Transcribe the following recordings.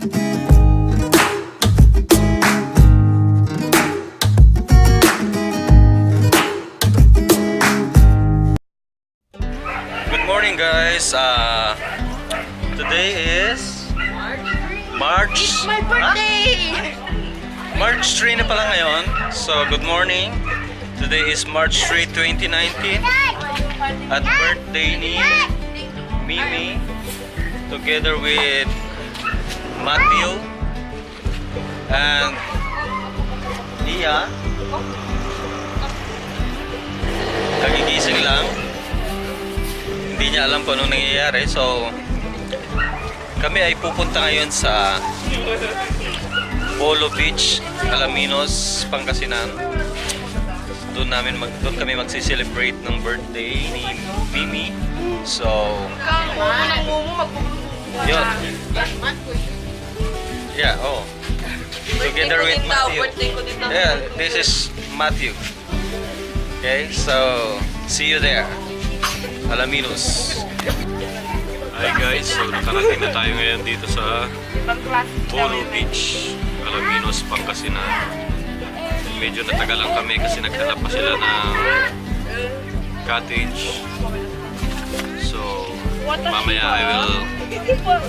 Good morning guys. Today is March. My birthday! March 3 na pala ngayon. So good morning. Today is March 3, 2019. At birthday ni Mimi together with Matthew and Iya. Kagigising lang. Hindi niya alam kung anong nangyayari. So kami ay pupunta ngayon sa Bolo Beach, Alaminos, Pangasinan. Doon kami magsi-celebrate ng birthday ni Mimi. So yun. Yeah, oh. Together with Matthew. Yeah, this is Matthew. Okay, so see you there. Alaminos. Hi guys, so nakarating na tayo ngayon dito sa Bolo Beach, Alaminos, Pangasinan. Medyo natagal lang kami kasi nagdala pa sila ng cottage. So mamaya I will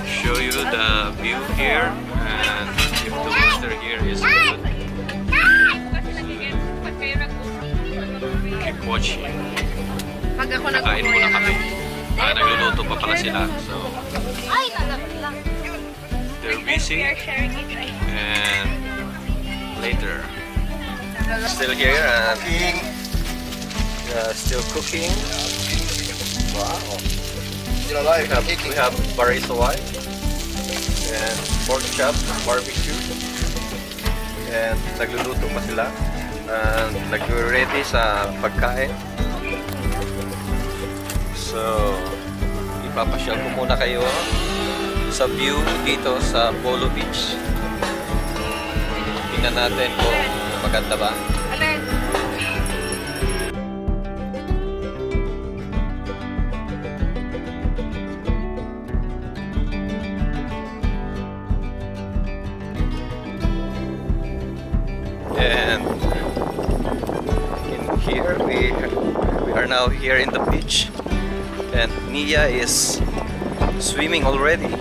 show you the view here and if the weather here is good. Keep watching. Nakain muna kami. Nagluluto pa pala sila. So they're busy. And later. Still here and still cooking. Wow. Still alive. We have barista wine and pork chop, barbecue. And nagluluto pa sila. And nag-ready sa pagkain. So, ipapasyal ko muna kayo sa view dito sa Bolo Beach. Tingnan natin kung maganda ba. And in here we are now here in the beach. And Nia is swimming already.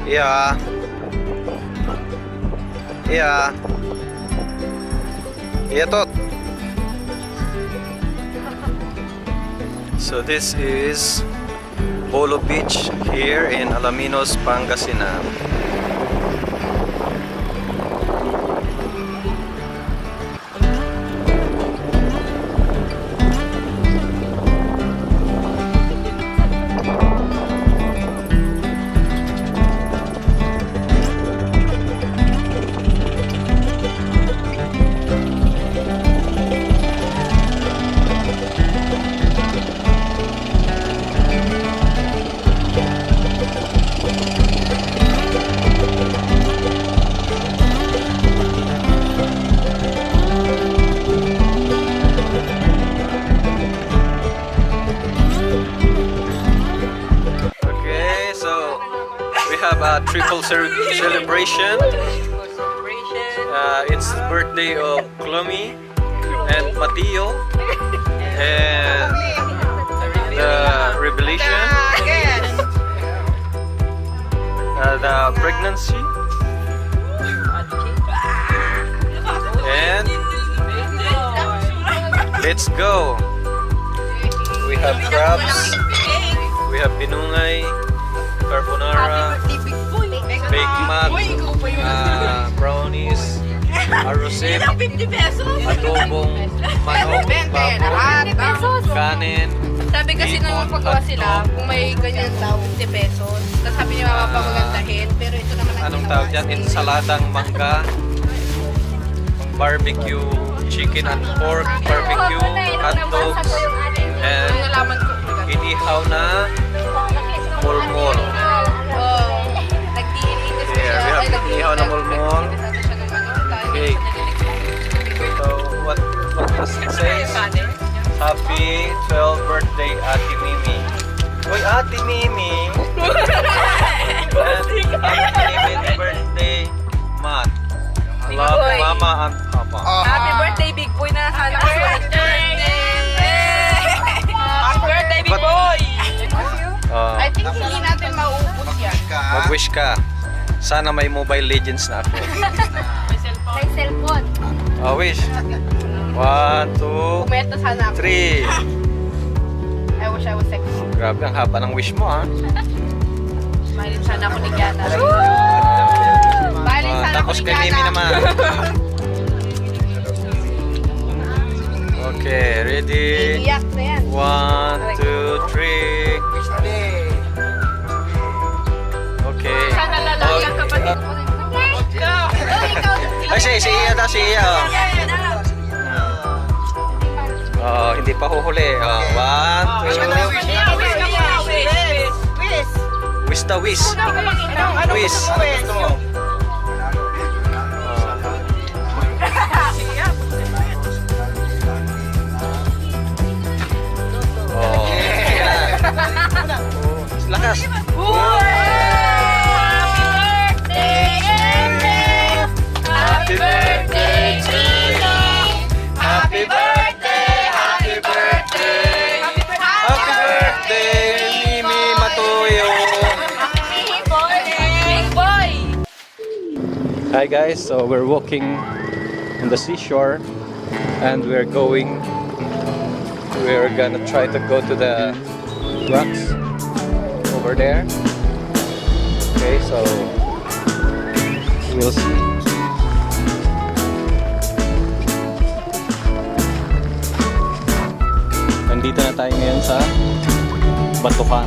Yeah. Yeah. Yeah, tot. So this is Bolo Beach here in Alaminos, Pangasinan. A triple celebration. It's the birthday of Chloe and Mateo and the revelation, the pregnancy, and let's go. We have crabs, we have binungay, carbonara, baked mac, brownies, arrosip, adobong manok, baboy, kanin. Sabi kasi nung paggawa sila, kung may ganyan daw, 50 pesos. Tapos sabi niya mapapagandahin, pero ito naman ang anong tawag dyan? Ensaladang mangga, barbecue, chicken and pork, barbecue, hot dogs, and inihaw na mulmol. Yeah, we have inihaw na mulmol. Okay. So, kay Ate Mimi. Uy, Ate Mimi! Happy birthday, Matt. Love, Boy. Mama and Papa. Happy birthday, Big Boy na sana. Happy birthday! Happy birthday, Big Boy! I think hindi natin mauubos yan. Mag-wish ka. Sana may Mobile Legends na ako. May cellphone. Wish. 1, 2, Kumeta sana ako. 3. I wish I was sexy. Grabe, ang haba ng wish mo, ha? Mahalin sana ako ni Kiana. Mahalin sana ako Tapos ni kay Mimi Kiana. naman. Okay, ready? Iiyak na yan. 1, 2, 3. Okay. Sana lalaki ang kapatid mo. Ay, si Iya daw, si Iya. Hindi pa huhuli. 1, 2. Wish daw, wish. Wish. Lakas. Happy birthday to you. Happy birthday, happy birthday. Happy birthday, Mimi Matuyo. Big Boy. Hi guys, so we're walking in the seashore and we're gonna try to go to the rocks over there. Okay, so we'll see. Nandito na tayo ngayon sa Batukan.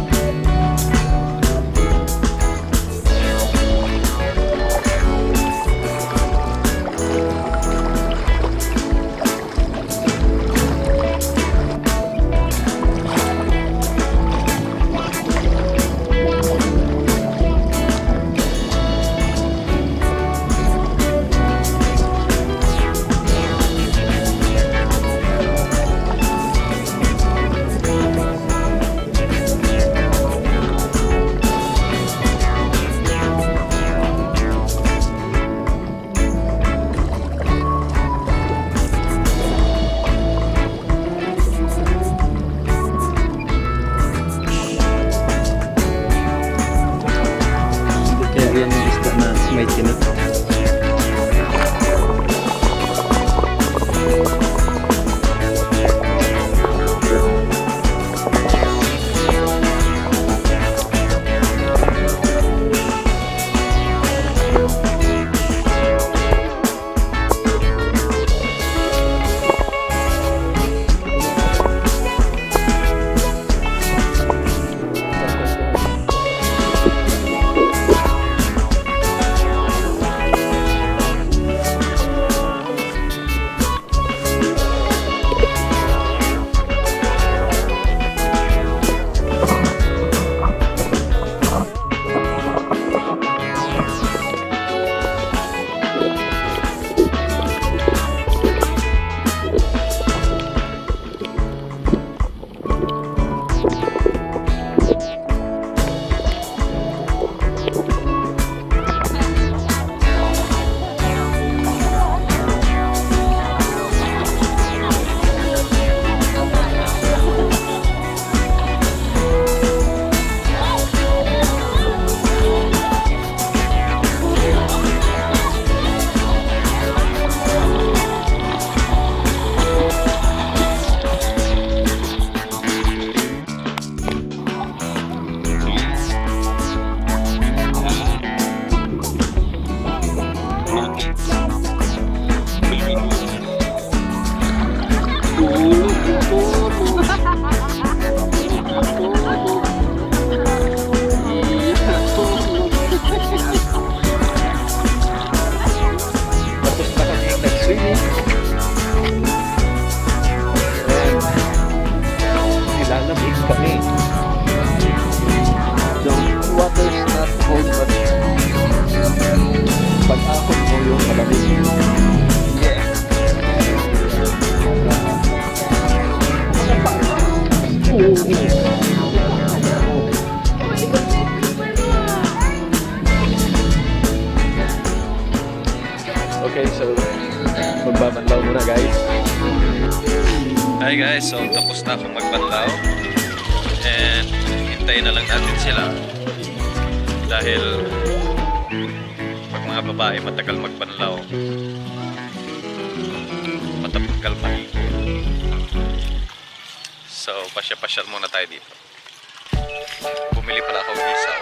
magbanlaw muna guys. Hi guys, so tapos na akong magbanlaw. And hintayin na lang natin sila. Dahil pag mga babae matagal magbanlaw, matagal maligo. So pasya-pasyal muna tayo dito. Bumili pala ako ng isaw.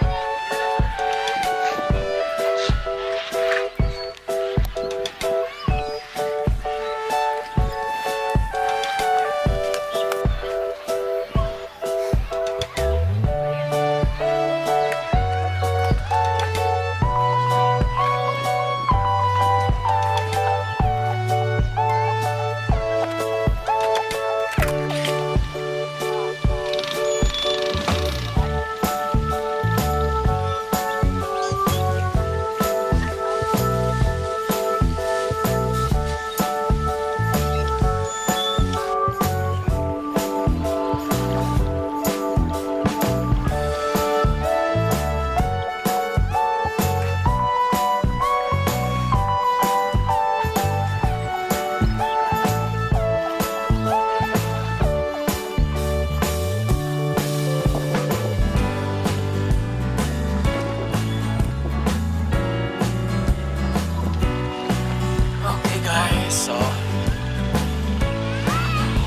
So,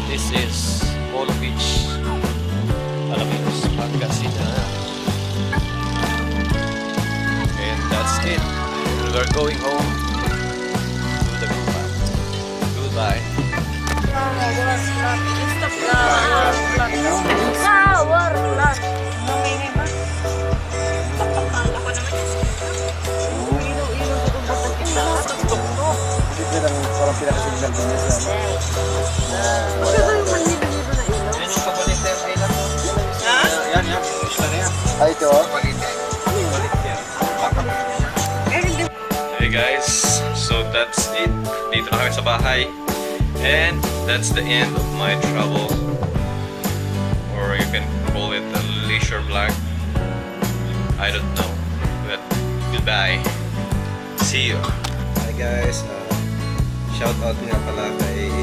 this is Bolo Beach, Alaminos, pangasinan. And that's it. We're going home to the group. Goodbye. Parang pinakasignal din niya sa Yan yung Kabaliter Island. Yan, yung isla na yan. Ay, ito oh. Hey guys, so that's it. Dito na kami sa bahay. And that's the end of my travel. Or you can call it a leisure vlog. I don't know. But goodbye. See you. Hi guys, shout out nga pala kay